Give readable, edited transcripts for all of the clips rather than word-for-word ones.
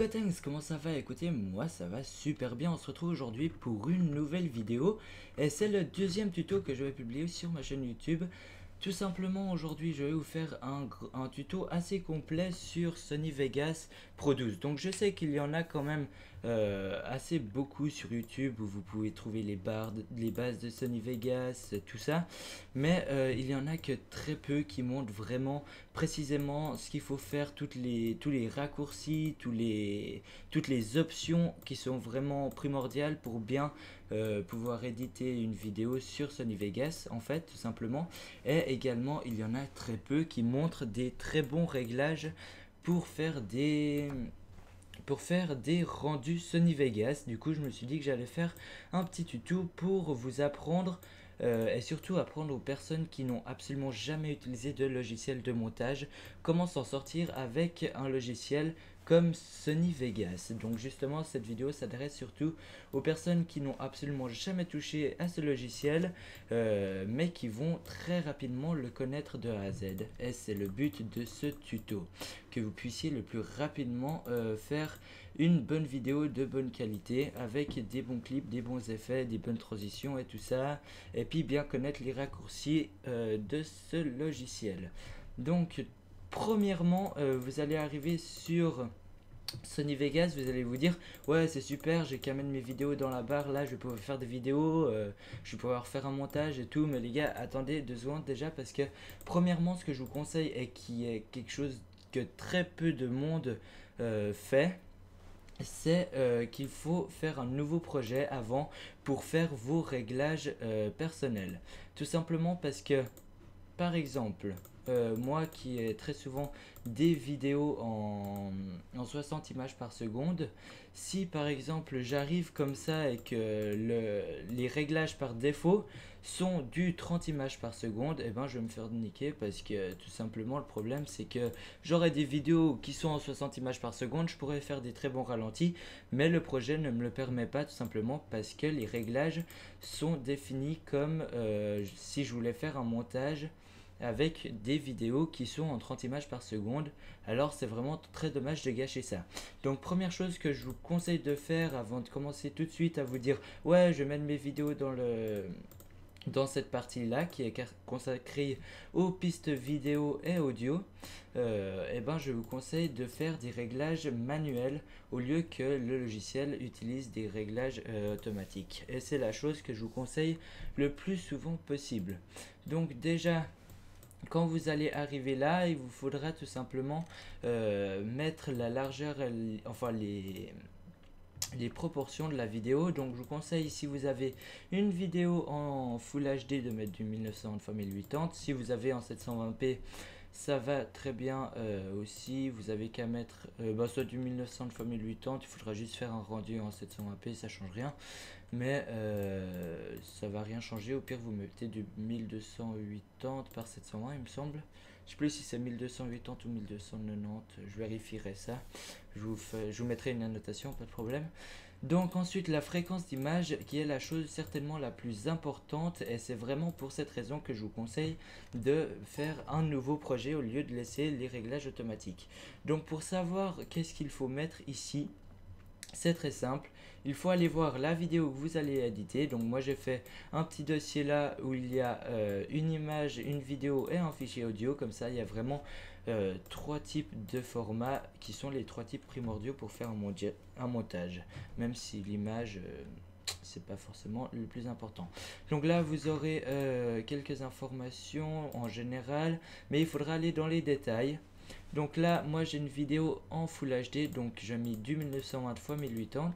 Gotenks, comment ça va? Écoutez, moi ça va super bien. On se retrouve aujourd'hui pour une nouvelle vidéo et c'est le deuxième tuto que je vais publier sur ma chaîne YouTube. Tout simplement, aujourd'hui je vais vous faire un tuto assez complet sur Sony Vegas Pro 12. Donc je sais qu'il y en a quand même assez beaucoup sur YouTube où vous pouvez trouver les bases de Sony Vegas, tout ça. Mais il y en a que très peu qui montrent vraiment précisément ce qu'il faut faire, tous les raccourcis, toutes les options qui sont vraiment primordiales pour bien pouvoir éditer une vidéo sur Sony Vegas, en fait, tout simplement. Et également, il y en a très peu qui montrent des très bons réglages pour faire des rendus Sony Vegas. Du coup, je me suis dit que j'allais faire un petit tuto pour vous apprendre et surtout apprendre aux personnes qui n'ont absolument jamais utilisé de logiciel de montage comment s'en sortir avec un logiciel comme Sony Vegas. Donc justement, cette vidéo s'adresse surtout aux personnes qui n'ont absolument jamais touché à ce logiciel mais qui vont très rapidement le connaître de A à Z. Et c'est le but de ce tuto, que vous puissiez le plus rapidement faire une bonne vidéo de bonne qualité avec des bons clips, des bons effets, des bonnes transitions et tout ça, et puis bien connaître les raccourcis de ce logiciel. Donc premièrement, vous allez arriver sur Sony Vegas, vous allez vous dire ouais c'est super, j'ai qu'à mettre mes vidéos dans la barre, là je vais pouvoir faire des vidéos, je vais pouvoir faire un montage et tout. Mais les gars, attendez 2 secondes déjà, parce que premièrement ce que je vous conseille et qui est quelque chose que très peu de monde fait, c'est qu'il faut faire un nouveau projet avant pour faire vos réglages personnels. Tout simplement parce que, par exemple, moi qui ai très souvent des vidéos en 60 images par seconde, si par exemple j'arrive comme ça et que les réglages par défaut sont du 30 images par seconde, et ben je vais me faire niquer, parce que tout simplement le problème c'est que j'aurai des vidéos qui sont en 60 images par seconde, je pourrais faire des très bons ralentis, mais le projet ne me le permet pas, tout simplement parce que les réglages sont définis comme si je voulais faire un montage avec des vidéos qui sont en 30 images par seconde. Alors c'est vraiment très dommage de gâcher ça. Donc première chose que je vous conseille de faire avant de commencer tout de suite à vous dire ouais je vais mettre mes vidéos dans cette partie là qui est consacrée aux pistes vidéo et audio, et ben je vous conseille de faire des réglages manuels au lieu que le logiciel utilise des réglages automatiques. Et c'est la chose que je vous conseille le plus souvent possible. Donc déjà, quand vous allez arriver là, il vous faudra tout simplement mettre la largeur, enfin les proportions de la vidéo. Donc je vous conseille, si vous avez une vidéo en Full HD, de mettre du 1920 x 1080. Si vous avez en 720p, ça va très bien aussi. Vous avez qu'à mettre soit du 1900 x 1080. Il faudra juste faire un rendu en 720p, ça change rien. Mais ça va rien changer. Au pire, vous mettez du 1280 par 720, il me semble. Je sais plus si c'est 1280 ou 1290, je vérifierai ça. Je vous mettrai une annotation, pas de problème. Donc ensuite, la fréquence d'image, qui est la chose certainement la plus importante, et c'est vraiment pour cette raison que je vous conseille de faire un nouveau projet au lieu de laisser les réglages automatiques. Donc pour savoir qu'est-ce qu'il faut mettre ici, c'est très simple. Il faut aller voir la vidéo que vous allez éditer. Donc moi j'ai fait un petit dossier là où il y a une image, une vidéo et un fichier audio. Comme ça il y a vraiment 3 types de formats qui sont les 3 types primordiaux pour faire un montage. Même si l'image c'est pas forcément le plus important. Donc là vous aurez quelques informations en général, mais il faudra aller dans les détails. Donc là moi j'ai une vidéo en Full HD, donc j'ai mis du 1920 x 1080.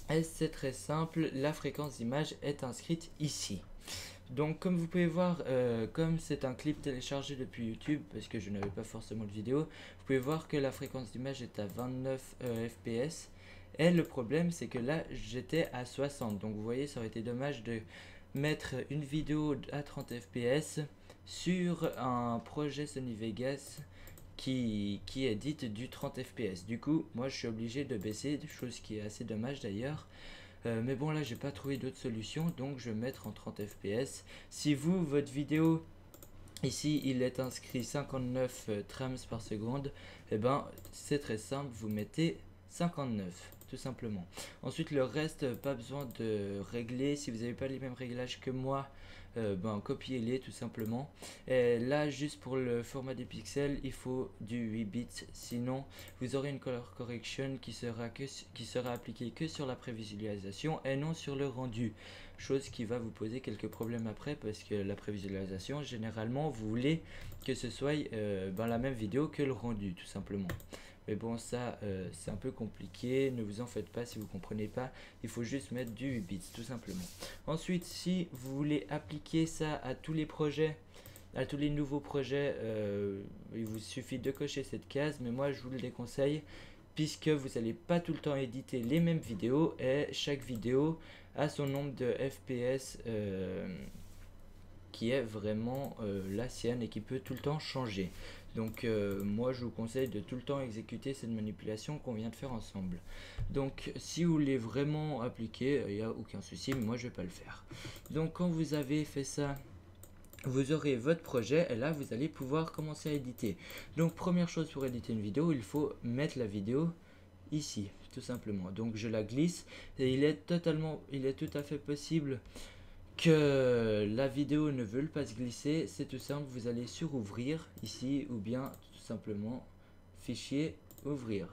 Et c'est très simple, la fréquence d'image est inscrite ici. Donc comme vous pouvez voir, comme c'est un clip téléchargé depuis YouTube, parce que je n'avais pas forcément de vidéo, vous pouvez voir que la fréquence d'image est à 29 fps. Et le problème c'est que là j'étais à 60. Donc vous voyez, ça aurait été dommage de mettre une vidéo à 30 fps sur un projet Sony Vegas qui édite du 30 fps. Du coup, moi je suis obligé de baisser, chose qui est assez dommage d'ailleurs. Mais bon, là j'ai pas trouvé d'autre solution, donc je vais mettre en 30 fps. Si vous, votre vidéo, ici il est inscrit 59 trames par seconde, et ben c'est très simple, vous mettez 59, tout simplement. Ensuite, le reste, pas besoin de régler. Si vous n'avez pas les mêmes réglages que moi, ben, copiez-les tout simplement. Et là, juste pour le format des pixels, il faut du 8 bits. Sinon, vous aurez une color correction qui sera appliquée que sur la prévisualisation et non sur le rendu. Chose qui va vous poser quelques problèmes après, parce que la prévisualisation, généralement, vous voulez que ce soit ben, la même vidéo que le rendu, tout simplement. Mais bon, ça, c'est un peu compliqué. Ne vous en faites pas si vous ne comprenez pas. Il faut juste mettre du 8 bits, tout simplement. Ensuite, si vous voulez appliquer ça à tous les projets, à tous les nouveaux projets, il vous suffit de cocher cette case. Mais moi, je vous le déconseille, puisque vous n'allez pas tout le temps éditer les mêmes vidéos. Et chaque vidéo a son nombre de FPS qui est vraiment la sienne et qui peut tout le temps changer. Donc moi je vous conseille de tout le temps exécuter cette manipulation qu'on vient de faire ensemble. Donc si vous voulez vraiment appliquer, il n'y a aucun souci, mais moi je vais pas le faire. Donc quand vous avez fait ça, vous aurez votre projet et là vous allez pouvoir commencer à éditer. Donc première chose pour éditer une vidéo, il faut mettre la vidéo ici, tout simplement. Donc je la glisse et il est tout à fait possible que la vidéo ne veut pas se glisser. C'est tout simple, vous allez sur ouvrir ici ou bien tout simplement fichier ouvrir.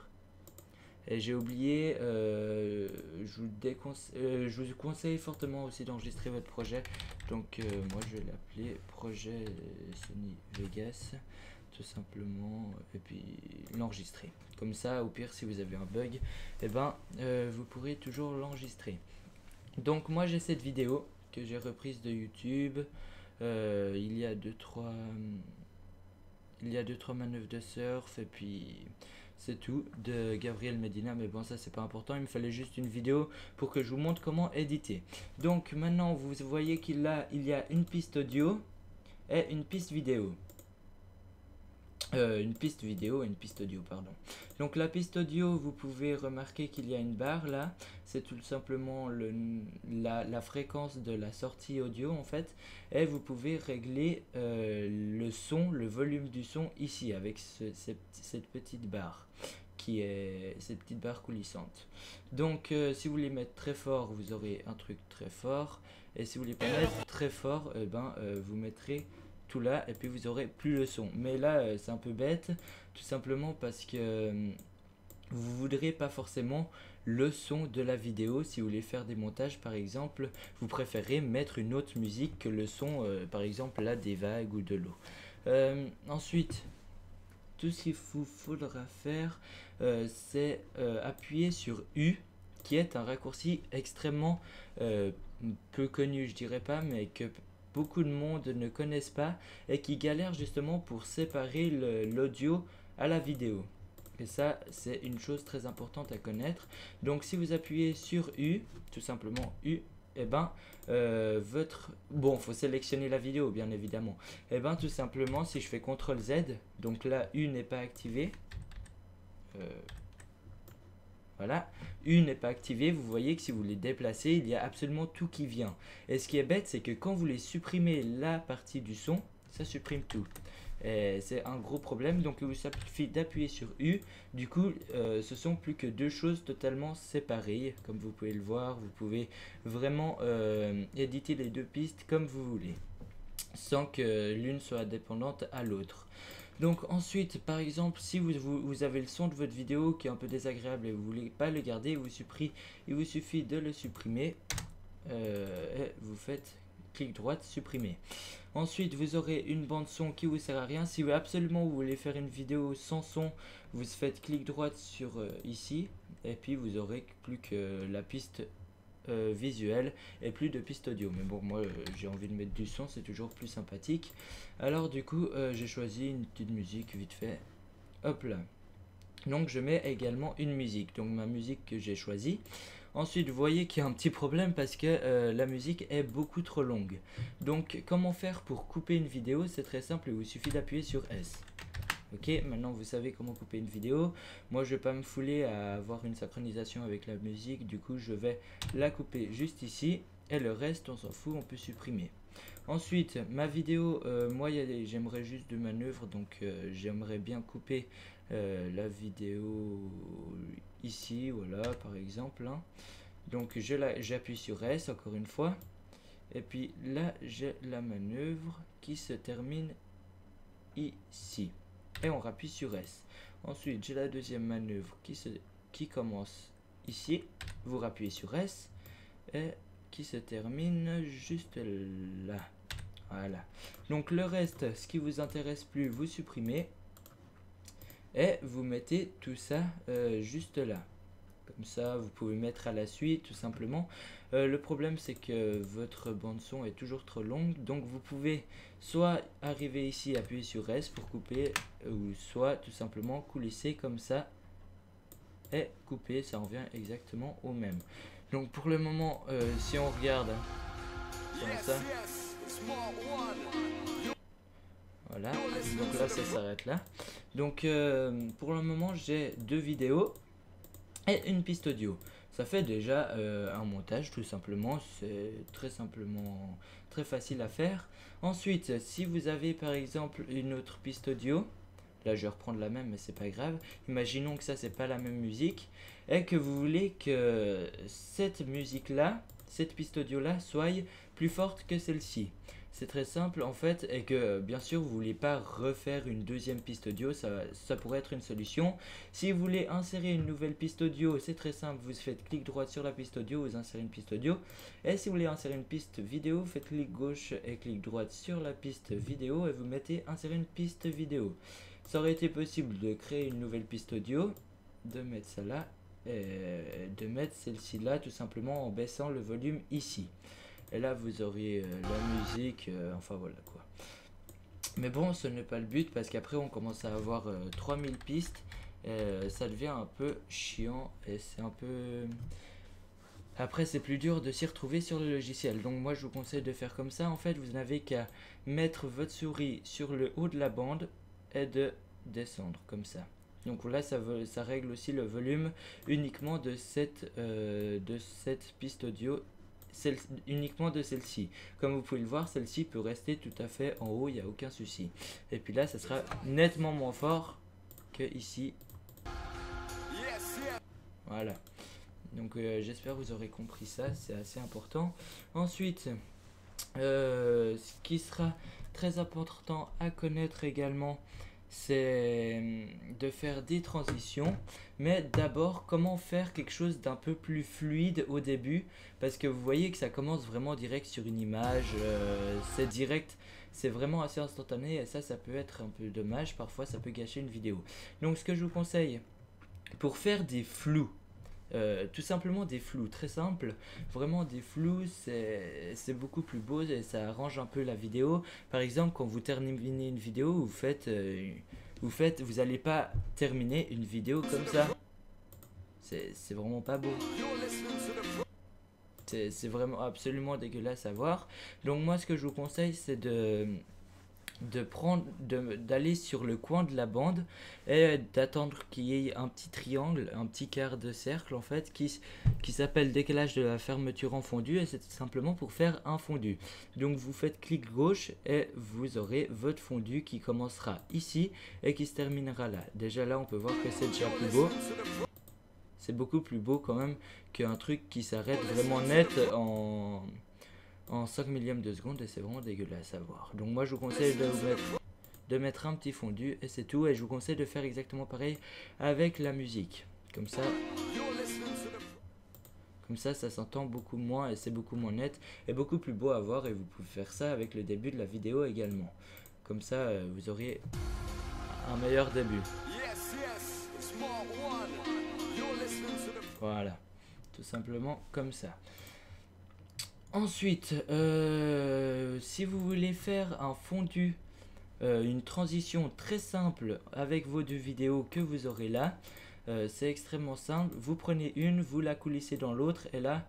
Et j'ai oublié, je vous conseille fortement aussi d'enregistrer votre projet. Donc moi je vais l'appeler projet Sony Vegas tout simplement, et puis l'enregistrer. Comme ça, au pire, si vous avez un bug, et ben vous pourrez toujours l'enregistrer. Donc moi j'ai cette vidéo que j'ai reprise de YouTube. Il y a 2-3 manœuvres de surf et puis c'est tout de Gabriel Medina, mais bon ça c'est pas important, il me fallait juste une vidéo pour que je vous montre comment éditer. Donc maintenant vous voyez il y a une piste audio et une piste vidéo. Une piste vidéo et une piste audio, pardon. Donc la piste audio, vous pouvez remarquer qu'il y a une barre là, c'est tout simplement la fréquence de la sortie audio en fait, et vous pouvez régler le son, le volume du son ici avec cette petite barre qui est cette petite barre coulissante. Donc si vous voulez mettre très fort, vous aurez un truc très fort, et si vous voulez pas mettre très fort, vous mettrez tout là et puis vous aurez plus le son. Mais là c'est un peu bête, tout simplement parce que vous voudrez pas forcément le son de la vidéo. Si vous voulez faire des montages par exemple, vous préférez mettre une autre musique que le son par exemple là des vagues ou de l'eau. Ensuite, tout ce qu'il vous faudra faire c'est appuyer sur U, qui est un raccourci extrêmement peu connu, je dirais pas, mais que beaucoup de monde ne connaissent pas et qui galèrent justement pour séparer l'audio à la vidéo. Et ça, c'est une chose très importante à connaître. Donc si vous appuyez sur U, tout simplement U, et bon, faut sélectionner la vidéo bien évidemment. Et tout simplement, si je fais CTRL Z, donc là U n'est pas activé. Voilà, U n'est pas activé. Vous voyez que si vous les déplacez, il y a absolument tout qui vient. Et ce qui est bête, c'est que quand vous les supprimez la partie du son, ça supprime tout. C'est un gros problème, donc il vous suffit d'appuyer sur U. Du coup, ce sont plus que deux choses totalement séparées. Comme vous pouvez le voir, vous pouvez vraiment éditer les deux pistes comme vous voulez, sans que l'une soit dépendante à l'autre. Donc ensuite, par exemple, si vous avez le son de votre vidéo qui est un peu désagréable et vous ne voulez pas le garder, il vous suffit de le supprimer. Et vous faites clic droit, supprimer. Ensuite, vous aurez une bande son qui vous sert à rien. Si absolument vous voulez faire une vidéo sans son, vous faites clic droit sur ici. Et puis vous aurez plus que la piste visuelle et plus de piste audio. Mais bon, moi j'ai envie de mettre du son, c'est toujours plus sympathique. Alors du coup j'ai choisi une petite musique vite fait, hop là. Donc je mets également une musique, donc ma musique que j'ai choisie. Ensuite vous voyez qu'il y a un petit problème parce que la musique est beaucoup trop longue. Donc comment faire pour couper une vidéo? C'est très simple, il vous suffit d'appuyer sur S. Ok, maintenant vous savez comment couper une vidéo. Moi je vais pas me fouler à avoir une synchronisation avec la musique, du coup je vais la couper juste ici et le reste on s'en fout, on peut supprimer. Ensuite, ma vidéo, moi j'aimerais juste de manœuvres, donc j'aimerais bien couper la vidéo ici, voilà par exemple, hein. Donc j'appuie sur S encore une fois, et puis là j'ai la manœuvre qui se termine ici, et on rappuie sur S. Ensuite j'ai la deuxième manœuvre qui commence ici, vous rappuyez sur S, et qui se termine juste là. Voilà. Donc le reste, ce qui vous intéresse plus, vous supprimez. Et vous mettez tout ça juste là. Comme ça, vous pouvez mettre à la suite, tout simplement. Le problème, c'est que votre bande son est toujours trop longue. Donc vous pouvez soit arriver ici, appuyer sur S pour couper, ou soit tout simplement coulisser comme ça. Et couper, ça revient exactement au même. Donc pour le moment, si on regarde comme ça, voilà, donc là ça s'arrête là. Donc pour le moment j'ai 2 vidéos et une piste audio. Ça fait déjà un montage tout simplement, c'est très simplement, très facile à faire. Ensuite, si vous avez par exemple une autre piste audio, là je vais reprendre la même mais c'est pas grave, imaginons que ça c'est pas la même musique et que vous voulez que cette musique là, cette piste audio là soit plus forte que celle-ci. C'est très simple en fait, et que bien sûr vous voulez pas refaire une deuxième piste audio, ça pourrait être une solution. Si vous voulez insérer une nouvelle piste audio, c'est très simple, vous faites clic droit sur la piste audio, vous insérez une piste audio. Et si vous voulez insérer une piste vidéo, vous faites clic gauche et clic droit sur la piste vidéo et vous mettez insérer une piste vidéo. Ça aurait été possible de créer une nouvelle piste audio, de mettre ça là, et de mettre celle-ci là tout simplement en baissant le volume ici. Et là vous auriez la musique, enfin voilà quoi. Mais bon, ce n'est pas le but parce qu'après on commence à avoir 3000 pistes. Ça devient un peu chiant et c'est un peu... Après c'est plus dur de s'y retrouver sur le logiciel. Donc moi je vous conseille de faire comme ça. En fait vous n'avez qu'à mettre votre souris sur le haut de la bande et de descendre comme ça. Donc là ça règle aussi le volume uniquement de cette piste audio, uniquement de celle-ci. Comme vous pouvez le voir, celle-ci peut rester tout à fait en haut, il n'y a aucun souci. Et puis là ça sera nettement moins fort que ici. Voilà. Donc j'espère que vous aurez compris ça, c'est assez important. Ensuite, ce qui sera très important à connaître également, c'est de faire des transitions, mais d'abord comment faire quelque chose d'un peu plus fluide au début, parce que vous voyez que ça commence vraiment direct sur une image, c'est direct, c'est vraiment assez instantané, et ça peut être un peu dommage, parfois ça peut gâcher une vidéo. Donc ce que je vous conseille, pour faire des flous, tout simplement des flous, très simple, vraiment des flous, c'est beaucoup plus beau et ça arrange un peu la vidéo. Par exemple, quand vous terminez une vidéo, vous allez pas terminer une vidéo comme ça. C'est vraiment pas beau. C'est vraiment absolument dégueulasse à voir. Donc moi ce que je vous conseille c'est d'aller sur le coin de la bande et d'attendre qu'il y ait un petit triangle, un petit quart de cercle en fait qui s'appelle décalage de la fermeture en fondu, et c'est simplement pour faire un fondu. Donc vous faites clic gauche et vous aurez votre fondu qui commencera ici et qui se terminera là. Déjà là on peut voir que c'est déjà plus beau. C'est beaucoup plus beau quand même qu'un truc qui s'arrête vraiment net en 5 millièmes de seconde, et c'est vraiment dégueulasse à voir. Donc moi je vous conseille de mettre un petit fondu et c'est tout, et je vous conseille de faire exactement pareil avec la musique. Comme ça ça s'entend beaucoup moins et c'est beaucoup moins net et beaucoup plus beau à voir, et vous pouvez faire ça avec le début de la vidéo également. Comme ça vous auriez un meilleur début. Voilà, tout simplement comme ça. Ensuite, si vous voulez faire un fondu, une transition très simple avec vos 2 vidéos que vous aurez là, c'est extrêmement simple. Vous prenez une, vous la coulissez dans l'autre, et là,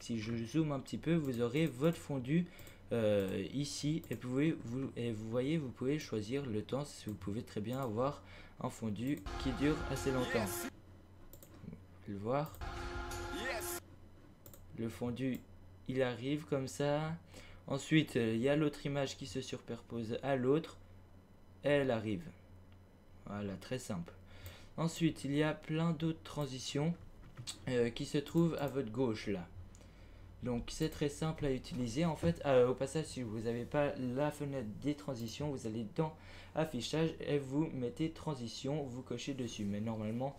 si je zoome un petit peu, vous aurez votre fondu ici, et vous voyez, vous pouvez choisir le temps, si vous pouvez très bien avoir un fondu qui dure assez longtemps. Vous pouvez le voir. Le fondu il arrive comme ça. Ensuite, il y a l'autre image qui se superpose à l'autre. Elle arrive. Voilà, très simple. Ensuite, il y a plein d'autres transitions qui se trouvent à votre gauche là. Donc c'est très simple à utiliser. En fait, au passage, si vous n'avez pas la fenêtre des transitions, vous allez dans affichage et vous mettez transition, vous cochez dessus. Mais normalement,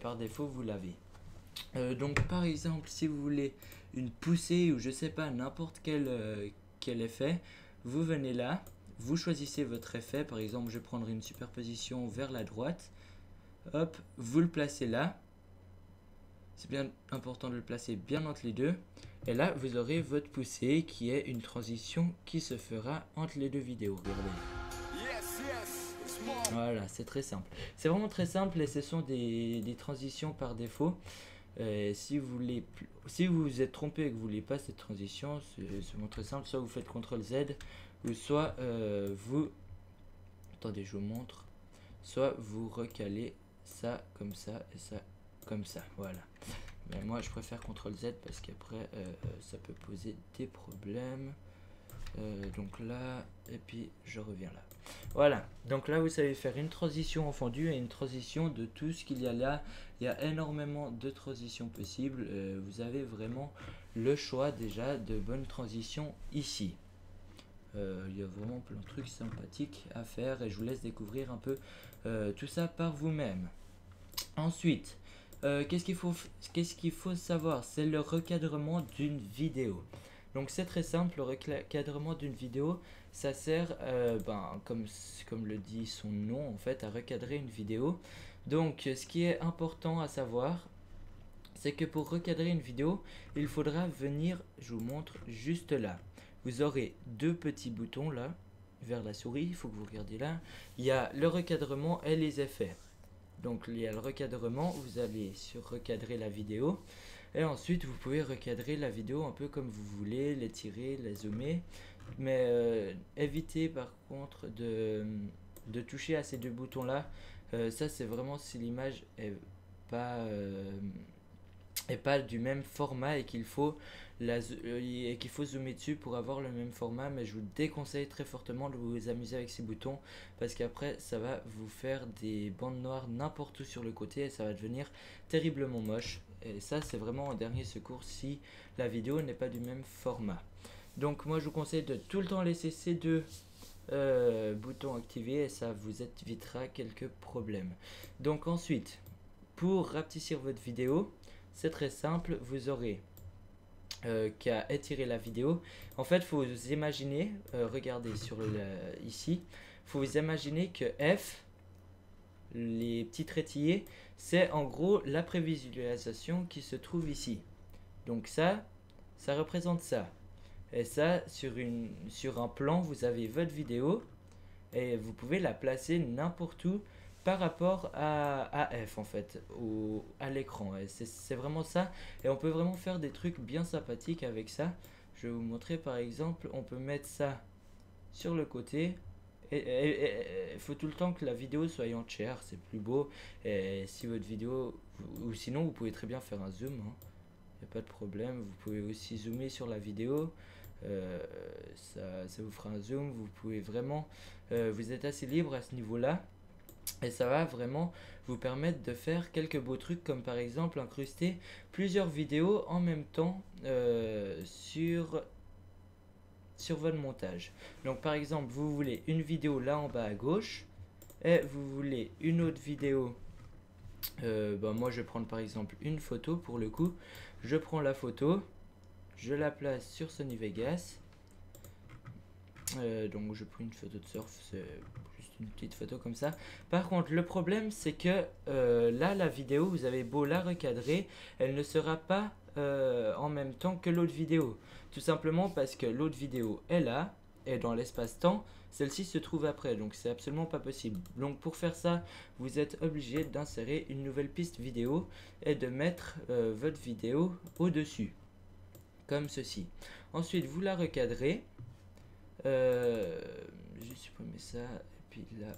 par défaut, vous l'avez. Donc par exemple, si vous voulez une poussée ou je sais pas, n'importe quel effet, vous venez là, vous choisissez votre effet. Par exemple, je prendrai une superposition vers la droite. Hop, vous le placez là. C'est bien important de le placer bien entre les deux. Et là, vous aurez votre poussée qui est une transition qui se fera entre les deux vidéos. Regardez. Voilà, c'est très simple. C'est vraiment très simple et ce sont des transitions par défaut. Si vous êtes trompé et que vous voulez pas cette transition, c'est vraiment très simple. Soit vous faites CTRL Z, ou soit vous... Attendez, je vous montre. Soit vous recalez ça comme ça et ça comme ça. Voilà. Mais moi, je préfère CTRL Z parce qu'après, ça peut poser des problèmes. Donc là, et puis je reviens là. Voilà, donc là vous savez faire une transition en fondu et une transition de tout ce qu'il y a là. Il y a énormément de transitions possibles. Vous avez vraiment le choix déjà de bonnes transitions ici. Il y a vraiment plein de trucs sympathiques à faire et je vous laisse découvrir un peu tout ça par vous-même. Ensuite, qu'est-ce qu'il faut savoir? C'est le recadrement d'une vidéo. Donc c'est très simple, le recadrement d'une vidéo, ça sert, comme le dit son nom en fait, à recadrer une vidéo. Donc ce qui est important à savoir, c'est que pour recadrer une vidéo, il faudra venir, je vous montre juste là. Vous aurez deux petits boutons là, vers la souris, il faut que vous regardiez là. Il y a le recadrement et les effets. Donc il y a le recadrement, vous allez sur recadrer la vidéo. Et ensuite, vous pouvez recadrer la vidéo un peu comme vous voulez, l'étirer, la zoomer. Mais évitez par contre de toucher à ces deux boutons-là. Ça, c'est vraiment si l'image pas, euh, est pas du même format et qu'il faut zoomer dessus pour avoir le même format. Mais je vous déconseille très fortement de vous amuser avec ces boutons parce qu'après, ça va vous faire des bandes noires n'importe où sur le côté et ça va devenir terriblement moche. Et ça, c'est vraiment un dernier secours si la vidéo n'est pas du même format. Donc moi, je vous conseille de tout le temps laisser ces deux boutons activés et ça vous évitera quelques problèmes. Donc ensuite, pour rapetissir votre vidéo, c'est très simple. Vous aurez qu'à étirer la vidéo. En fait, il faut vous imaginer, regardez ici, il faut vous imaginer que F, les petits traitillés, c'est en gros la prévisualisation qui se trouve ici. Donc ça représente ça. Et ça, sur un plan, vous avez votre vidéo et vous pouvez la placer n'importe où par rapport à F en fait, à l'écran. C'est vraiment ça. Et on peut vraiment faire des trucs bien sympathiques avec ça. Je vais vous montrer par exemple, on peut mettre ça sur le côté. Il faut tout le temps que la vidéo soit entière, c'est plus beau. Et si votre vidéo, ou sinon vous pouvez très bien faire un zoom, hein. Il n'y a pas de problème. Vous pouvez aussi zoomer sur la vidéo. Ça vous fera un zoom. Vous pouvez vraiment, vous êtes assez libre à ce niveau-là. Et ça va vraiment vous permettre de faire quelques beaux trucs comme par exemple incruster plusieurs vidéos en même temps sur votre montage. Donc par exemple, vous voulez une vidéo là en bas à gauche et vous voulez une autre vidéo. Moi je vais prendre par exemple une photo pour le coup. Je prends la photo, je la place sur Sony Vegas. Donc je prends une photo de surf, c'est juste une petite photo comme ça. Par contre le problème c'est que là la vidéo, vous avez beau la recadrer, elle ne sera pas en même temps que l'autre vidéo. Tout simplement parce que l'autre vidéo est là, et dans l'espace-temps, celle-ci se trouve après, donc c'est absolument pas possible. Donc pour faire ça, vous êtes obligé d'insérer une nouvelle piste vidéo et de mettre votre vidéo au-dessus, comme ceci. Ensuite vous la recadrez. J'ai supprimé ça, et puis là,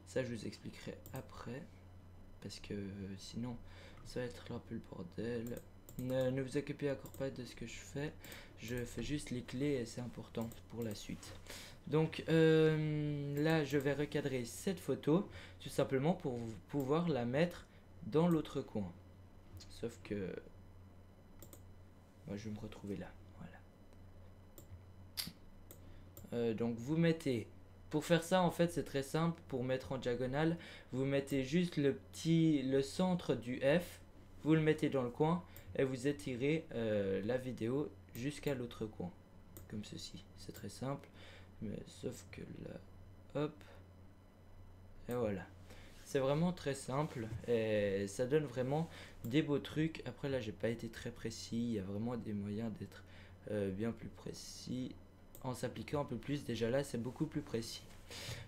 ça je vous expliquerai après, parce que sinon ça va être un peu le bordel. Ne vous occupez encore pas de ce que je fais. Je fais juste les clés et c'est important pour la suite. Donc là, je vais recadrer cette photo tout simplement pour pouvoir la mettre dans l'autre coin. Sauf que moi, je vais me retrouver là. Voilà. Donc vous mettez, pour faire ça en fait c'est très simple, pour mettre en diagonale, vous mettez juste le centre du F, vous le mettez dans le coin et vous étirez la vidéo jusqu'à l'autre coin, comme ceci. C'est très simple, mais sauf que là, hop, et voilà. C'est vraiment très simple et ça donne vraiment des beaux trucs. Après là j'ai pas été très précis, il y a vraiment des moyens d'être bien plus précis en s'appliquant un peu plus. Déjà là c'est beaucoup plus précis.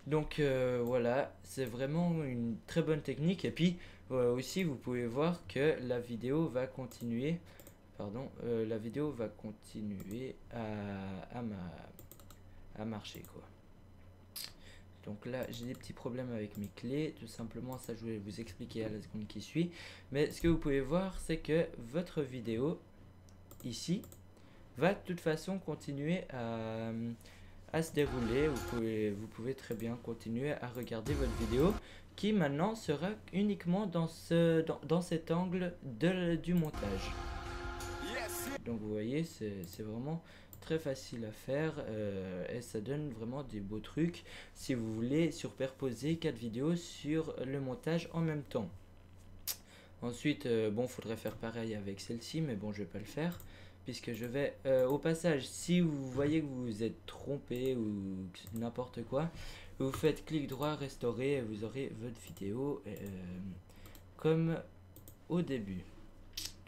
Donc voilà, c'est vraiment une très bonne technique. Et puis aussi vous pouvez voir que la vidéo va continuer. Pardon, la vidéo va continuer à marcher quoi. Donc là, j'ai des petits problèmes avec mes clés. Tout simplement, ça, je vais vous expliquer à la seconde qui suit. Mais ce que vous pouvez voir, c'est que votre vidéo, ici, va de toute façon continuer à se dérouler. Vous pouvez très bien continuer à regarder votre vidéo qui maintenant sera uniquement dans cet angle du montage. Donc vous voyez, c'est vraiment très facile à faire et ça donne vraiment des beaux trucs si vous voulez superposer 4 vidéos sur le montage en même temps. Ensuite, bon, faudrait faire pareil avec celle-ci, mais bon, je vais pas le faire puisque je vais au passage, si vous voyez que vous vous êtes trompé ou n'importe quoi, vous faites clic droit, restaurer et vous aurez votre vidéo comme au début.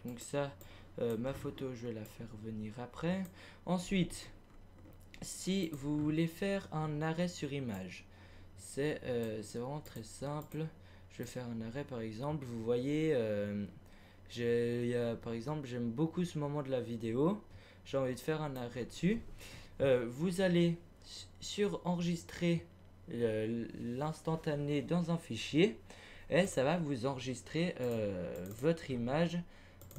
Donc ça, ma photo, je vais la faire venir après. Ensuite, si vous voulez faire un arrêt sur image, c'est vraiment très simple. Je vais faire un arrêt par exemple. Vous voyez, par exemple, j'aime beaucoup ce moment de la vidéo. J'ai envie de faire un arrêt dessus. Vous allez sur enregistrer l'instantané dans un fichier et ça va vous enregistrer votre image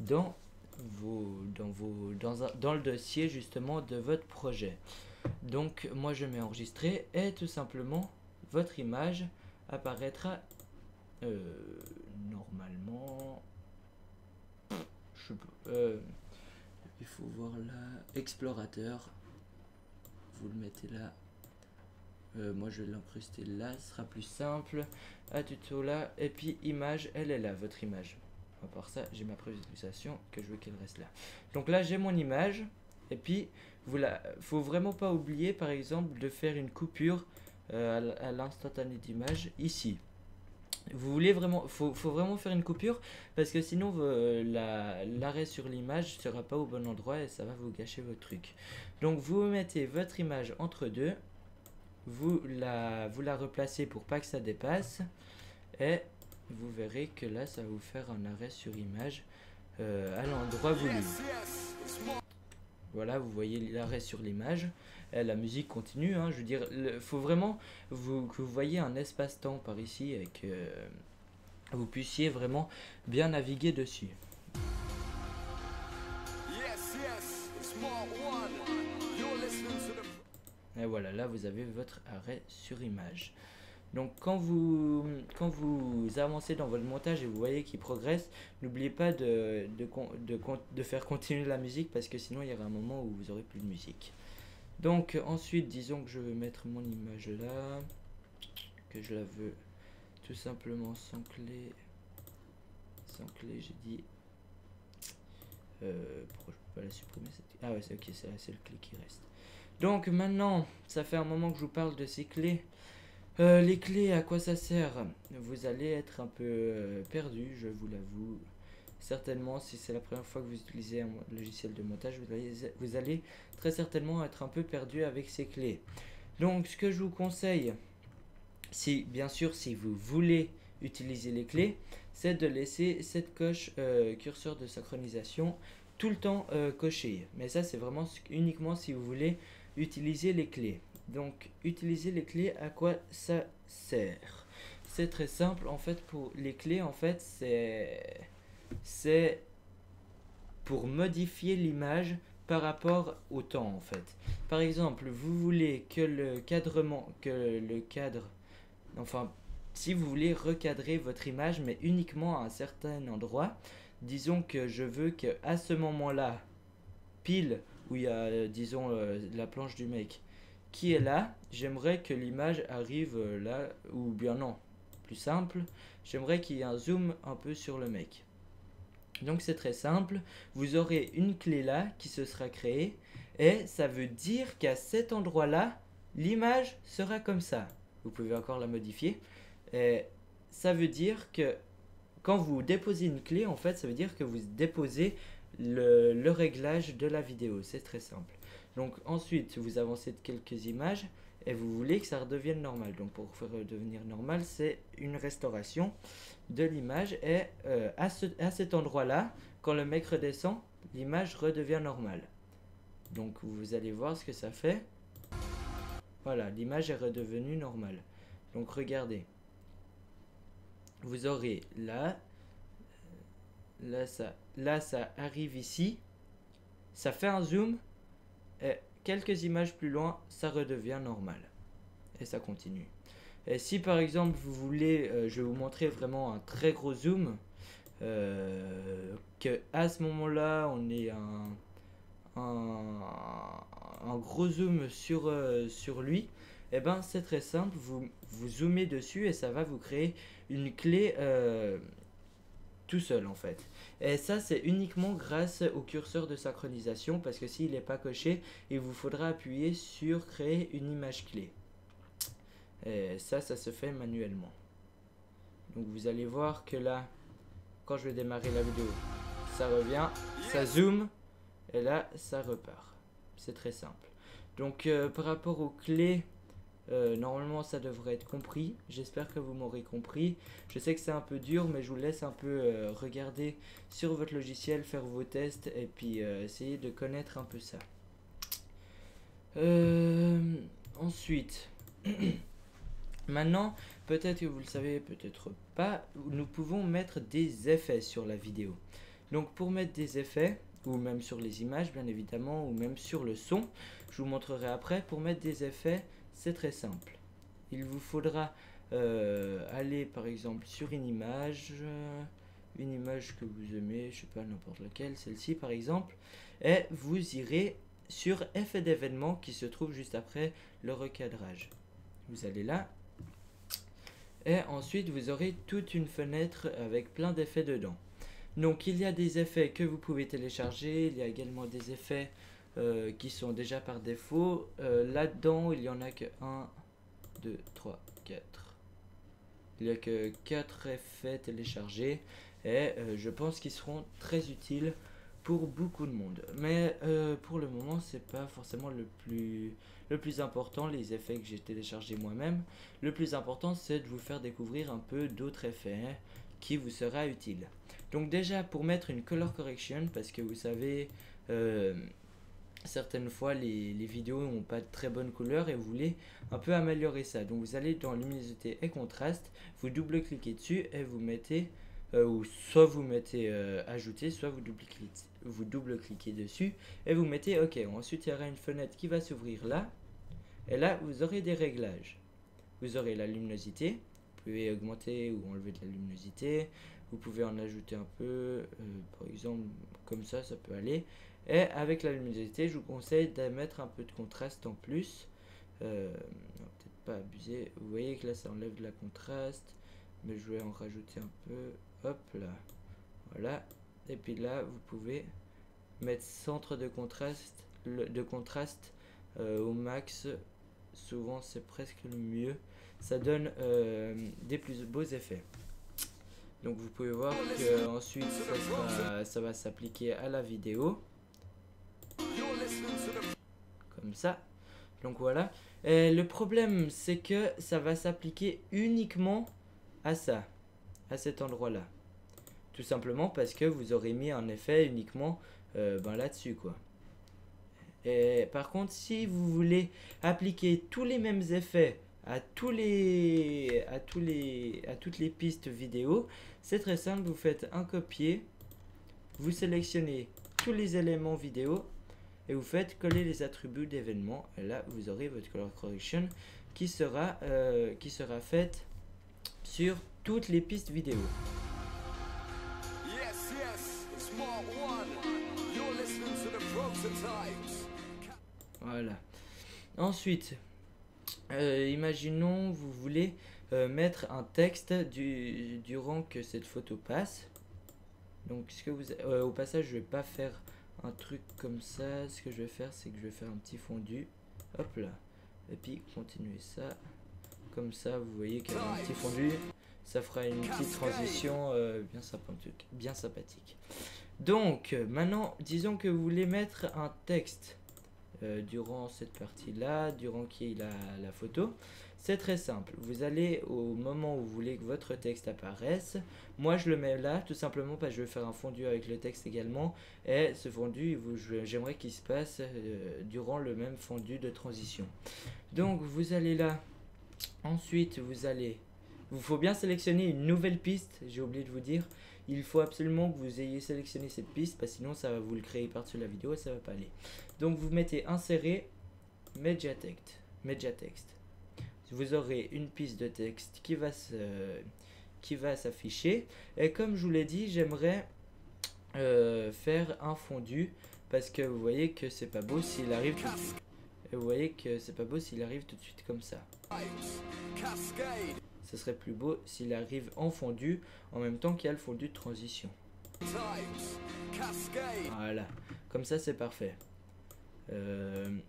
dans le dossier justement de votre projet. Donc moi je mets enregistrer et tout simplement votre image apparaîtra normalement. Il faut voir là, explorateur, vous le mettez là. Moi je vais l'incruster là, ce sera plus simple. À tuto là, et puis image, elle est là, votre image. À part ça, j'ai ma prévisualisation que je veux qu'elle reste là. Donc là, j'ai mon image. Et puis, faut vraiment pas oublier, par exemple, de faire une coupure à l'instantané d'image ici. Vous voulez vraiment, faut vraiment faire une coupure parce que sinon l'arrêt sur l'image sera pas au bon endroit et ça va vous gâcher votre truc. Donc vous mettez votre image entre deux, vous la replacez pour pas que ça dépasse et vous verrez que là ça va vous faire un arrêt sur image à l'endroit voulu. Voilà, vous voyez l'arrêt sur l'image. La musique continue, hein, je veux dire, faut vraiment que vous voyez un espace-temps par ici et que vous puissiez vraiment bien naviguer dessus. Et voilà, là vous avez votre arrêt sur image. Donc quand vous avancez dans votre montage et vous voyez qu'il progresse, n'oubliez pas de faire continuer la musique parce que sinon il y aura un moment où vous aurez plus de musique. Donc ensuite disons que je vais mettre mon image là, que je la veux tout simplement sans clé, j'ai dit, pourquoi je peux pas la supprimer cette... Ah ouais c'est ok, c'est la seule clé qui reste. Donc maintenant, ça fait un moment que je vous parle de ces clés. Les clés, à quoi ça sert? Vous allez être un peu perdu, je vous l'avoue. Certainement, si c'est la première fois que vous utilisez un logiciel de montage, vous allez très certainement être un peu perdu avec ces clés. Donc, ce que je vous conseille, bien sûr, si vous voulez utiliser les clés, c'est de laisser cette coche curseur de synchronisation tout le temps cochée. Mais ça, c'est vraiment uniquement si vous voulez utiliser les clés. Donc, utiliser les clés, à quoi ça sert? C'est très simple, en fait, pour les clés, en fait, c'est pour modifier l'image par rapport au temps en fait. Par exemple, vous voulez que enfin, si vous voulez recadrer votre image, mais uniquement à un certain endroit, disons que je veux que à ce moment-là, pile où il y a, disons, la planche du mec qui est là, j'aimerais que l'image arrive là, ou bien non, plus simple, j'aimerais qu'il y ait un zoom un peu sur le mec. Donc c'est très simple, vous aurez une clé là qui se sera créée, et ça veut dire qu'à cet endroit-là, l'image sera comme ça. Vous pouvez encore la modifier. Et ça veut dire que quand vous déposez une clé, en fait, ça veut dire que vous déposez le réglage de la vidéo. C'est très simple. Donc ensuite, vous avancez de quelques images et vous voulez que ça redevienne normal. Donc pour faire redevenir normal, c'est une restauration de l'image. Et à cet endroit-là, quand le mec redescend, l'image redevient normale. Donc vous allez voir ce que ça fait. Voilà, l'image est redevenue normale. Donc regardez. Vous aurez là ça arrive ici, ça fait un zoom, et quelques images plus loin, ça redevient normal. Et ça continue. Et si par exemple vous voulez, je vais vous montrer vraiment un très gros zoom, que à ce moment-là, on est un gros zoom sur lui, et ben c'est très simple, vous zoomez dessus et ça va vous créer une clé tout seul en fait. Et ça c'est uniquement grâce au curseur de synchronisation, parce que s'il n'est pas coché, il vous faudra appuyer sur créer une image clé. Et ça se fait manuellement. Donc vous allez voir que là, quand je vais démarrer la vidéo, ça revient, ça zoome, et là ça repart. C'est très simple. Donc par rapport aux clés, normalement ça devrait être compris. J'espère que vous m'aurez compris. Je sais que c'est un peu dur, mais je vous laisse un peu regarder sur votre logiciel, faire vos tests et puis essayer de connaître un peu ça. Ensuite, maintenant, peut-être que vous le savez, peut-être pas, nous pouvons mettre des effets sur la vidéo. Donc pour mettre des effets, ou même sur les images bien évidemment, ou même sur le son, je vous montrerai après. Pour mettre des effets, c'est très simple. Il vous faudra aller par exemple sur une image que vous aimez, je sais pas, n'importe laquelle, celle-ci par exemple, et vous irez sur effet d'événement qui se trouve juste après le recadrage. Vous allez là, et ensuite vous aurez toute une fenêtre avec plein d'effets dedans. Donc il y a des effets que vous pouvez télécharger, il y a également des effets qui sont déjà par défaut. Là-dedans, il n'y en a que 1, 2, 3, 4. Il n'y a que 4 effets téléchargés et je pense qu'ils seront très utiles pour beaucoup de monde. Mais pour le moment, c'est pas forcément le plus important, les effets que j'ai téléchargés moi-même. Le plus important, c'est de vous faire découvrir un peu d'autres effets qui vous sera utile. Donc déjà, pour mettre une color correction, parce que vous savez, certaines fois les vidéos n'ont pas de très bonne couleur et vous voulez un peu améliorer ça. Donc vous allez dans luminosité et contraste, vous double-cliquez dessus et vous mettez, ou soit vous mettez ajouter, soit vous double-cliquez dessus et vous mettez OK. Ensuite il y aura une fenêtre qui va s'ouvrir là, et là vous aurez des réglages. Vous aurez la luminosité, vous pouvez augmenter ou enlever de la luminosité, vous pouvez en ajouter un peu, par exemple comme ça peut aller. Et avec la luminosité, je vous conseille de mettre un peu de contraste en plus. Peut-être pas abuser. Vous voyez que là, ça enlève de la contraste. Mais je vais en rajouter un peu. Hop là. Voilà. Et puis là, vous pouvez mettre centre de contraste, au max. Souvent, c'est presque le mieux. Ça donne des plus beaux effets. Donc vous pouvez voir que ensuite ça va s'appliquer à la vidéo. Comme ça. Donc voilà. Et le problème, c'est que ça va s'appliquer uniquement à ça, à cet endroit-là. Tout simplement parce que vous aurez mis un effet uniquement là-dessus, quoi. Et par contre, si vous voulez appliquer tous les mêmes effets à toutes les pistes vidéo, c'est très simple. Vous faites un copier, vous sélectionnez tous les éléments vidéo et vous faites coller les attributs d'événements. Et là, vous aurez votre color correction qui sera faite sur toutes les pistes vidéo. Voilà. Ensuite, imaginons vous voulez mettre un texte durant que cette photo passe. Donc, au passage, je vais pas faire un truc comme ça. Ce que je vais faire, c'est que je vais faire un petit fondu. Hop là. Et puis, continuer ça. Comme ça, vous voyez qu'il y a un petit fondu. Ça fera une petite transition bien sympathique. Donc, maintenant, disons que vous voulez mettre un texte durant cette partie-là, durant qu'il y a la photo. C'est très simple. Vous allez au moment où vous voulez que votre texte apparaisse. Moi, je le mets là, tout simplement parce que je vais faire un fondu avec le texte également. Et ce fondu, j'aimerais qu'il se passe durant le même fondu de transition. Donc, vous allez là. Ensuite, il faut bien sélectionner une nouvelle piste. J'ai oublié de vous dire. Il faut absolument que vous ayez sélectionné cette piste, parce que sinon ça va vous le créer par-dessus la vidéo et ça va pas aller. Donc vous mettez insérer Media Text. Vous aurez une piste de texte qui va s'afficher. Et comme je vous l'ai dit, j'aimerais faire un fondu, parce que vous voyez que c'est pas beau s'il arrive tout de suite. Et vous voyez que c'est pas beau s'il arrive tout de suite comme ça. Ce serait plus beau s'il arrive en fondu en même temps qu'il y a le fondu de transition. Voilà, comme ça c'est parfait.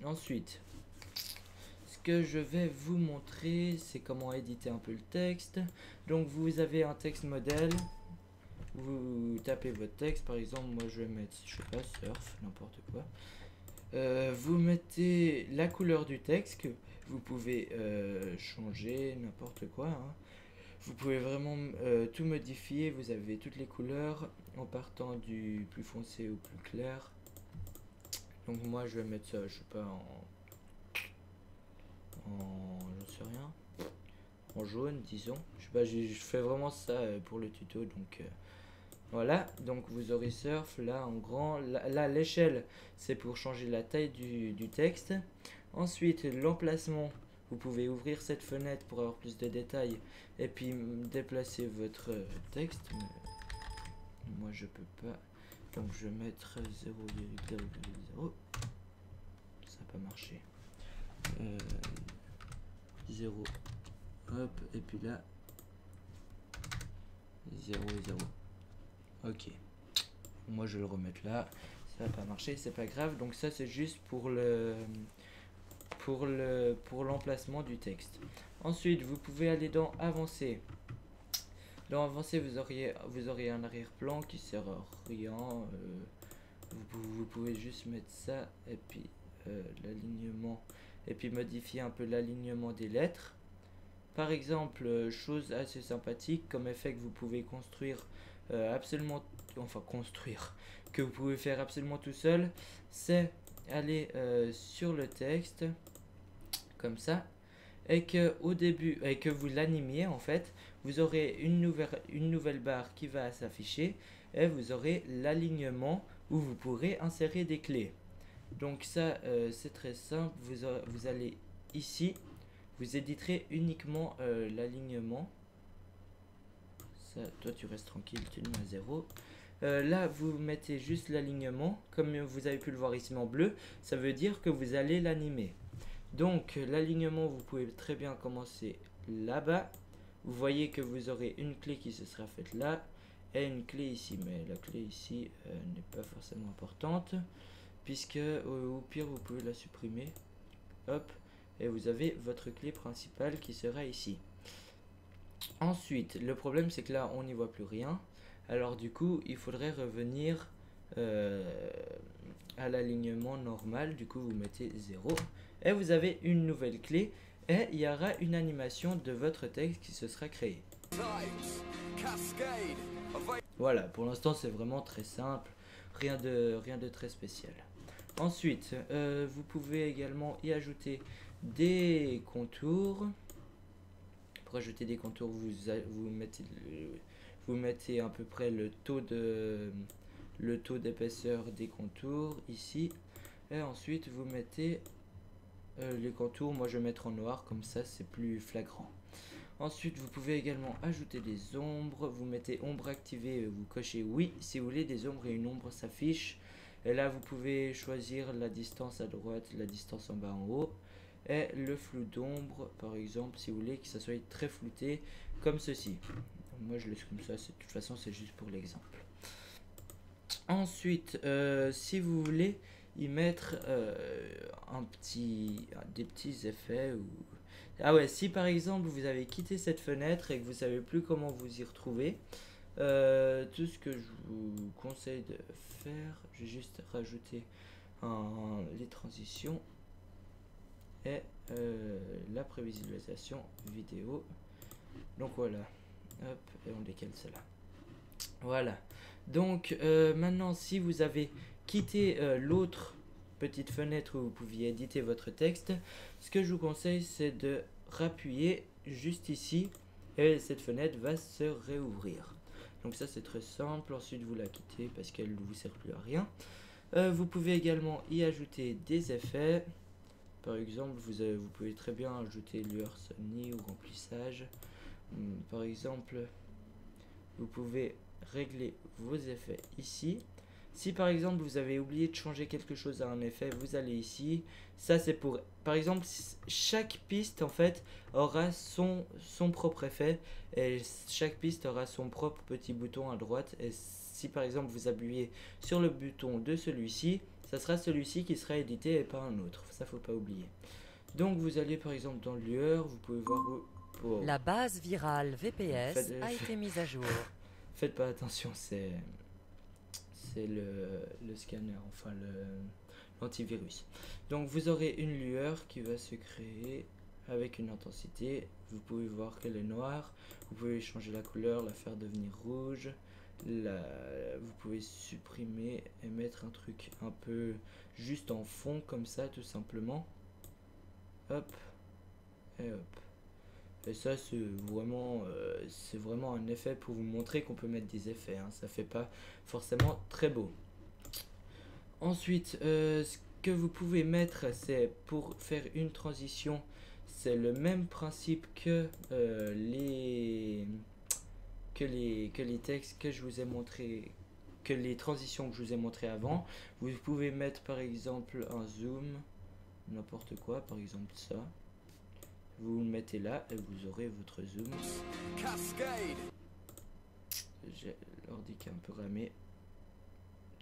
Ensuite, ce que je vais vous montrer, c'est comment éditer un peu le texte. Donc vous avez un texte modèle. Vous tapez votre texte, par exemple, moi je vais mettre, je sais pas, surf, n'importe quoi. Vous mettez la couleur du texte que vous pouvez changer, n'importe quoi. Hein. Vous pouvez vraiment tout modifier. Vous avez toutes les couleurs en partant du plus foncé au plus clair. Donc moi je vais mettre ça, je sais pas, j'en sais rien, en jaune disons. Je sais pas, je fais vraiment ça pour le tuto, donc voilà. Donc vous aurez surf là en grand. Là l'échelle c'est pour changer la taille du texte. Ensuite l'emplacement, vous pouvez ouvrir cette fenêtre pour avoir plus de détails et puis déplacer votre texte. Mais moi je peux pas, donc je vais mettre 0,0. Ça n'a pas marché. 0, hop, et puis là 0, 0. Ok, moi je vais le remettre là. Ça n'a pas marché, c'est pas grave. Donc ça c'est juste pour l'emplacement du texte. Ensuite vous pouvez aller dans avancer. Dans avancer vous aurez un arrière-plan qui sert à rien. Vous pouvez juste mettre ça et puis l'alignement, et puis modifier un peu l'alignement des lettres. Par exemple, chose assez sympathique comme effet que vous pouvez construire que vous pouvez faire absolument tout seul, c'est aller sur le texte comme ça, et que au début, et que vous l'animiez en fait, vous aurez une nouvelle barre qui va s'afficher et vous aurez l'alignement où vous pourrez insérer des clés. Donc ça c'est très simple, vous allez ici, vous éditerez uniquement l'alignement. Ça, toi tu restes tranquille, tu le mets à 0. Là vous mettez juste l'alignement, comme vous avez pu le voir ici en bleu, ça veut dire que vous allez l'animer. Donc l'alignement vous pouvez très bien commencer là-bas. Vous voyez que vous aurez une clé qui se sera faite là et une clé ici, mais la clé ici n'est pas forcément importante, puisque au pire vous pouvez la supprimer. Hop, et vous avez votre clé principale qui sera ici. Ensuite le problème c'est que là on n'y voit plus rien, alors du coup il faudrait revenir à l'alignement normal. Du coup vous mettez 0 et vous avez une nouvelle clé et il y aura une animation de votre texte qui se sera créée. Voilà, pour l'instant c'est vraiment très simple, rien de très spécial. Ensuite vous pouvez également y ajouter des contours. Pour ajouter des contours, vous mettez à peu près le taux de le taux d'épaisseur des contours ici. Et ensuite vous mettez les contours, moi je vais mettre en noir, comme ça c'est plus flagrant. Ensuite vous pouvez également ajouter des ombres, vous mettez ombre activée, vous cochez oui si vous voulez des ombres et une ombre s'affiche. Et là vous pouvez choisir la distance à droite, la distance en bas en haut. Et le flou d'ombre par exemple si vous voulez que ça soit très flouté comme ceci. Donc, moi je laisse comme ça, de toute façon c'est juste pour l'exemple. Ensuite si vous voulez y mettre des petits effets ou... Ah ouais, si par exemple vous avez quitté cette fenêtre et que vous savez plus comment vous y retrouver, tout ce que je vous conseille de faire, je vais juste rajouter les transitions et la prévisualisation vidéo. Donc voilà, hop, et on décale cela. Voilà, donc maintenant si vous avez quitté l'autre petite fenêtre où vous pouviez éditer votre texte, ce que je vous conseille c'est de rappuyer juste ici et cette fenêtre va se réouvrir. Donc ça c'est très simple, ensuite vous la quittez parce qu'elle ne vous sert plus à rien. Vous pouvez également y ajouter des effets. Par exemple vous pouvez très bien ajouter lueur Sony ou remplissage. Par exemple vous pouvez régler vos effets ici. Si par exemple vous avez oublié de changer quelque chose à un effet, vous allez ici. Ça c'est pour, par exemple, chaque piste en fait aura son propre effet et chaque piste aura son propre petit bouton à droite. Et si par exemple vous appuyez sur le bouton de celui-ci, ça sera celui-ci qui sera édité et pas un autre. Ça faut pas oublier. Donc vous allez par exemple dans lueur, vous pouvez voir où... La base virale VPS a été mise à jour. Faites pas attention, c'est le scanner, enfin l'antivirus. Donc vous aurez une lueur qui va se créer avec une intensité. Vous pouvez voir qu'elle est noire. Vous pouvez changer la couleur, la faire devenir rouge. Vous pouvez supprimer et mettre un truc un peu juste en fond comme ça tout simplement. Hop et hop. Et ça c'est vraiment un effet pour vous montrer qu'on peut mettre des effets, hein. Ça fait pas forcément très beau. Ensuite ce que vous pouvez mettre c'est pour faire une transition, c'est le même principe que les textes que je vous ai montré, que les transitions que je vous ai montré avant. Vous pouvez mettre par exemple un zoom, n'importe quoi, par exemple ça. Vous le mettez là et vous aurez votre zoom. J'ai l'ordi qui est un peu ramé.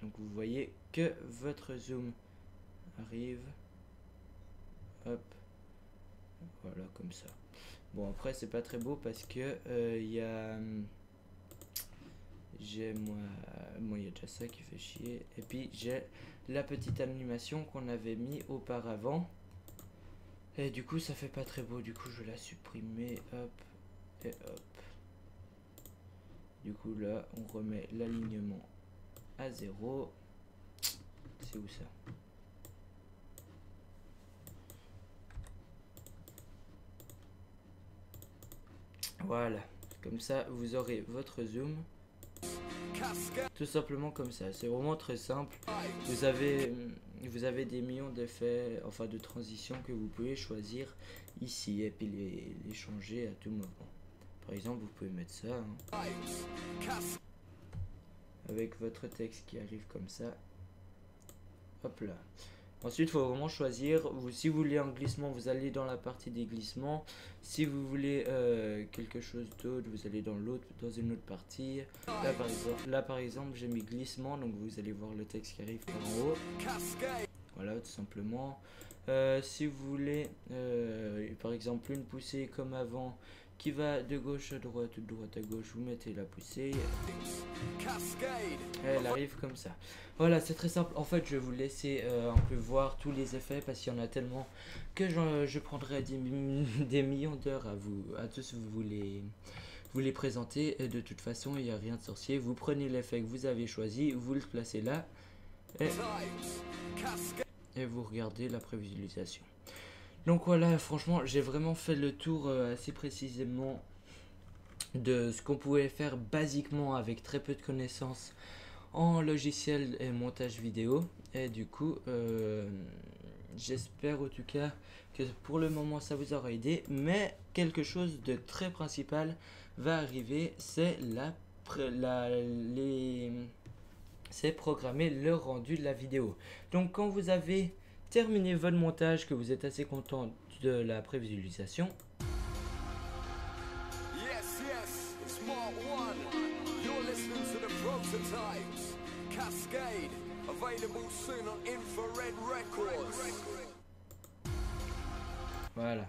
Donc vous voyez que votre zoom arrive. Hop. Voilà comme ça. Bon après c'est pas très beau parce que il y a... moi il y a déjà ça qui fait chier. Et puis j'ai la petite animation qu'on avait mis auparavant. Et du coup ça fait pas très beau, du coup je vais la supprimer, hop, et hop. Du coup là on remet l'alignement à 0. C'est où ça? Voilà, comme ça vous aurez votre zoom. Tout simplement comme ça, c'est vraiment très simple. Vous avez des millions d'effets, enfin de transitions que vous pouvez choisir ici et puis les changer à tout moment. Par exemple, vous pouvez mettre ça hein, avec votre texte qui arrive comme ça. Hop là. Ensuite, il faut vraiment choisir. Si vous voulez un glissement, vous allez dans la partie des glissements. Si vous voulez quelque chose d'autre, vous allez dans une autre partie. Là, par exemple, j'ai mis glissement, donc vous allez voir le texte qui arrive par en haut. Voilà, tout simplement. Si vous voulez, par exemple, une poussée comme avant, qui va de gauche à droite ou de droite à gauche, vous mettez la poussée. Elle arrive comme ça. Voilà, c'est très simple. En fait, je vais vous laisser un peu voir tous les effets parce qu'il y en a tellement que je prendrai des millions d'heures à tous vous les présenter. Et de toute façon, il n'y a rien de sorcier. Vous prenez l'effet que vous avez choisi, vous le placez là et vous regardez la prévisualisation. Donc voilà, franchement, j'ai vraiment fait le tour assez précisément de ce qu'on pouvait faire basiquement avec très peu de connaissances en logiciel et montage vidéo. Et du coup, j'espère en tout cas que pour le moment ça vous aura aidé. Mais quelque chose de très principal va arriver, c'est c'est programmer le rendu de la vidéo. Donc quand vous avez terminé votre montage, que vous êtes assez content de la prévisualisation, Cascade, available soon on Infrared Records. voilà.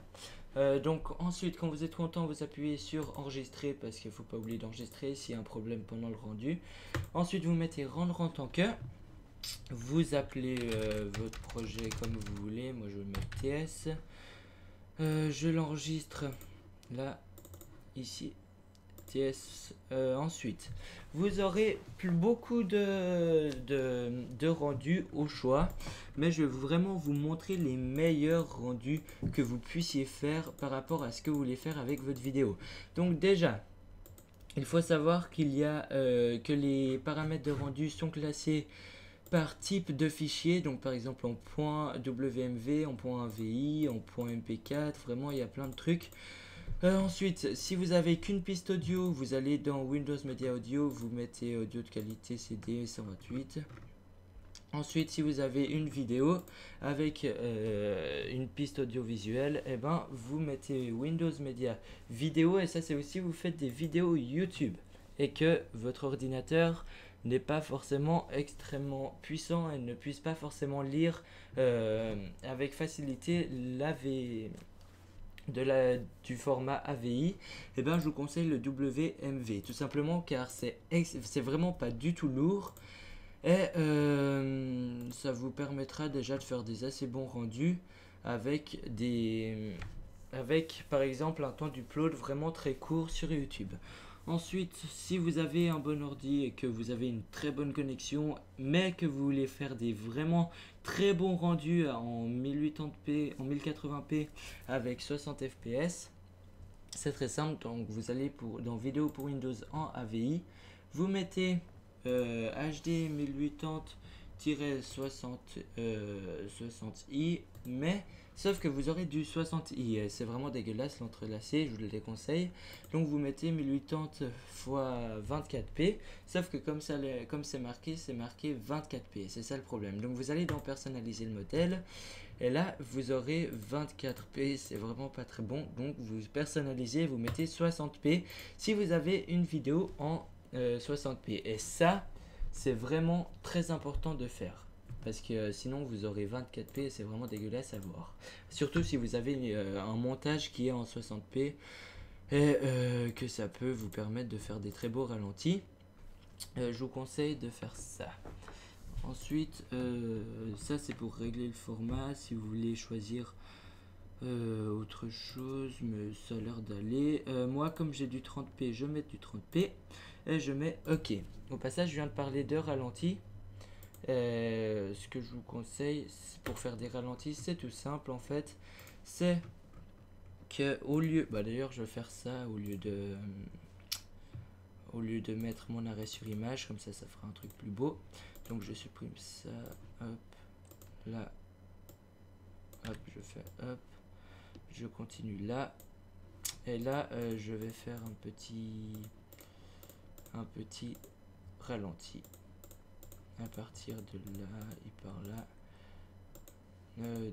Donc ensuite, quand vous êtes content, vous appuyez sur enregistrer parce qu'il ne faut pas oublier d'enregistrer s'il y a un problème pendant le rendu. Ensuite, vous mettez rendre en tant que. Vous appelez votre projet comme vous voulez. Moi, je vais mettre TS. Je l'enregistre là, ici. TS. Ensuite, vous aurez beaucoup de rendus au choix, mais je vais vraiment vous montrer les meilleurs rendus que vous puissiez faire par rapport à ce que vous voulez faire avec votre vidéo. Donc déjà, il faut savoir qu'il y a que les paramètres de rendu sont classés par type de fichier, donc par exemple en .wmv, en .avi, en .mp4, vraiment il y a plein de trucs. Ensuite, si vous avez qu'une piste audio, vous allez dans Windows Media Audio, vous mettez audio de qualité CD 128. Ensuite, si vous avez une vidéo avec une piste audiovisuelle, et ben vous mettez Windows Media Vidéo, et ça c'est aussi vous faites des vidéos YouTube et que votre ordinateur n'est pas forcément extrêmement puissant et ne puisse pas forcément lire avec facilité du format AVI, et ben je vous conseille le WMV, tout simplement car c'est vraiment pas du tout lourd et ça vous permettra déjà de faire des assez bons rendus avec par exemple un temps d'upload vraiment très court sur YouTube. Ensuite, si vous avez un bon ordi et que vous avez une très bonne connexion, mais que vous voulez faire des vraiment très bons rendus en 1080p, en 1080p avec 60 fps, c'est très simple. Donc vous allez dans vidéo pour Windows en AVI, vous mettez HD 1080-60i, mais sauf que vous aurez du 60i, c'est vraiment dégueulasse l'entrelacé, je vous le déconseille. Donc vous mettez 1080 x 24p, sauf que comme c'est marqué 24p, c'est ça le problème. Donc vous allez dans personnaliser le modèle, et là vous aurez 24p, c'est vraiment pas très bon. Donc vous personnalisez, vous mettez 60p si vous avez une vidéo en 60p, et ça c'est vraiment très important de faire parce que sinon vous aurez 24p et c'est vraiment dégueulasse à voir, surtout si vous avez un montage qui est en 60p et que ça peut vous permettre de faire des très beaux ralentis. Je vous conseille de faire ça. Ensuite ça c'est pour régler le format. Si vous voulez choisir autre chose, mais ça a l'air d'aller. Moi comme j'ai du 30p, je mets du 30p et je mets OK. Au passage, je viens de parler de ralenti. Ce que je vous conseille pour faire des ralentis, c'est tout simple en fait. C'est que au lieu, d'ailleurs je vais faire ça au lieu de mettre mon arrêt sur image, comme ça fera un truc plus beau. Donc je supprime ça, hop, là, hop, je fais hop, je continue là, et là je vais faire un petit ralenti à partir de là et par là,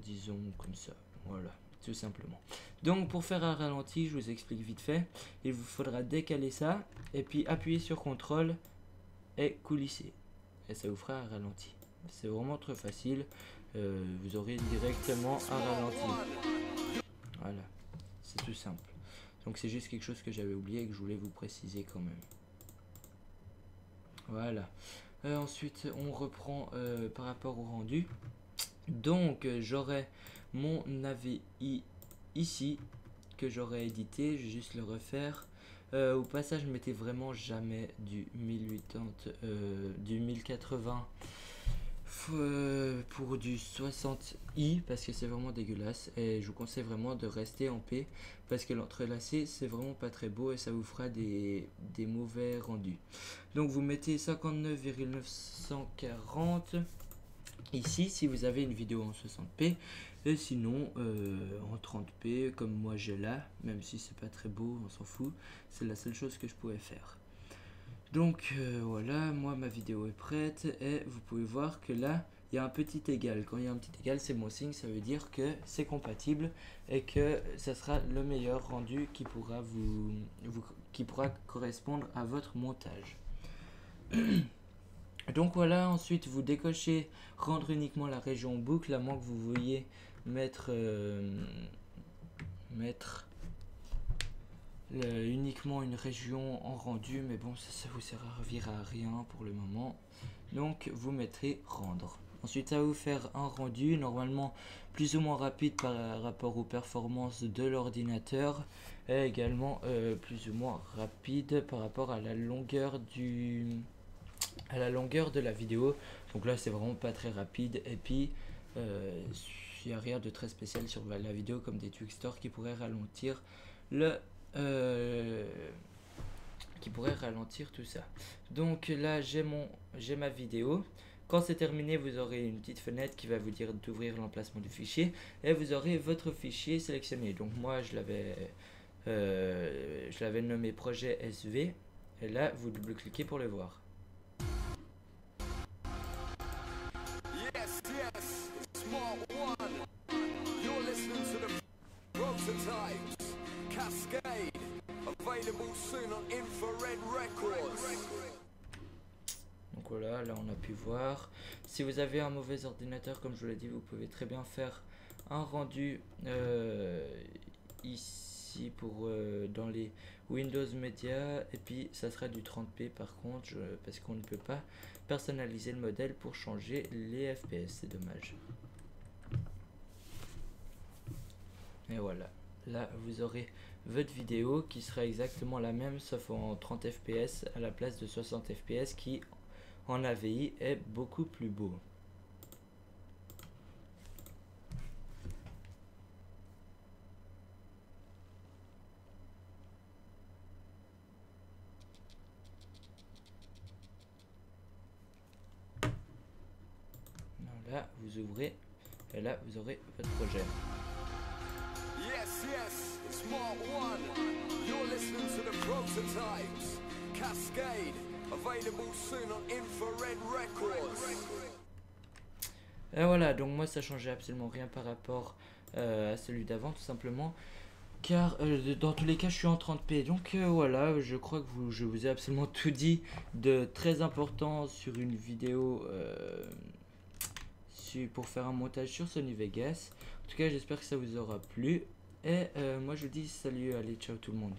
disons comme ça, voilà, tout simplement. Donc pour faire un ralenti, je vous explique vite fait, il vous faudra décaler ça et puis appuyer sur CTRL et coulisser, et ça vous fera un ralenti. C'est vraiment très facile, vous aurez directement un ralenti. Voilà, c'est tout simple. Donc c'est juste quelque chose que j'avais oublié et que je voulais vous préciser quand même. Voilà. Ensuite on reprend par rapport au rendu. Donc j'aurai mon AVI ici que j'aurais édité, je vais juste le refaire. Au passage, je mettais vraiment jamais du 1080 pour du 60i parce que c'est vraiment dégueulasse et je vous conseille vraiment de rester en paix parce que l'entrelacé c'est vraiment pas très beau et ça vous fera des mauvais rendus. Donc vous mettez 59,940 ici si vous avez une vidéo en 60p et sinon en 30p comme moi j'ai là, même si c'est pas très beau, on s'en fout, c'est la seule chose que je pouvais faire. Donc voilà, moi ma vidéo est prête et vous pouvez voir que là il y a un petit égal. Quand il y a un petit égal, c'est bon signe, ça veut dire que c'est compatible et que ça sera le meilleur rendu qui pourra qui pourra correspondre à votre montage. Donc voilà, ensuite vous décochez rendre uniquement la région boucle, à moins que vous vouliez mettre uniquement une région en rendu, mais bon ça vous servira à rien pour le moment. Donc vous mettrez rendre. Ensuite ça va vous faire un rendu normalement plus ou moins rapide par rapport aux performances de l'ordinateur et également plus ou moins rapide par rapport à la longueur de la vidéo. Donc là c'est vraiment pas très rapide et puis il n'y a rien de très spécial sur la vidéo comme des Twixtor qui pourraient ralentir tout ça. Donc là j'ai ma vidéo. Quand c'est terminé, vous aurez une petite fenêtre qui va vous dire d'ouvrir l'emplacement du fichier et vous aurez votre fichier sélectionné. Donc moi je l'avais nommé projet SV et là vous double-cliquez pour le voir. Yes, yes, Smart One. You're listening to the prototypes. Cascade. Available soon on Infrared Records. Donc voilà, là on a pu voir. Si vous avez un mauvais ordinateur, comme je vous l'ai dit, vous pouvez très bien faire un rendu ici pour dans les Windows Media et puis ça sera du 30p par contre parce qu'on ne peut pas personnaliser le modèle pour changer les FPS, c'est dommage. Et voilà, là vous aurez votre vidéo qui sera exactement la même sauf en 30 fps à la place de 60 fps qui en AVI est beaucoup plus beau. Là vous ouvrez et là vous aurez votre projet. Yes, yes, Smart One. You're listening to the prototypes. Cascade. Available soon on Infrared Records. Et voilà, donc moi ça changeait absolument rien par rapport à celui d'avant tout simplement. Car dans tous les cas je suis en 30p. Donc voilà, je crois que je vous ai absolument tout dit de très important sur une vidéo pour faire un montage sur Sony Vegas. En tout cas j'espère que ça vous aura plu. Et moi je vous dis salut, allez ciao tout le monde.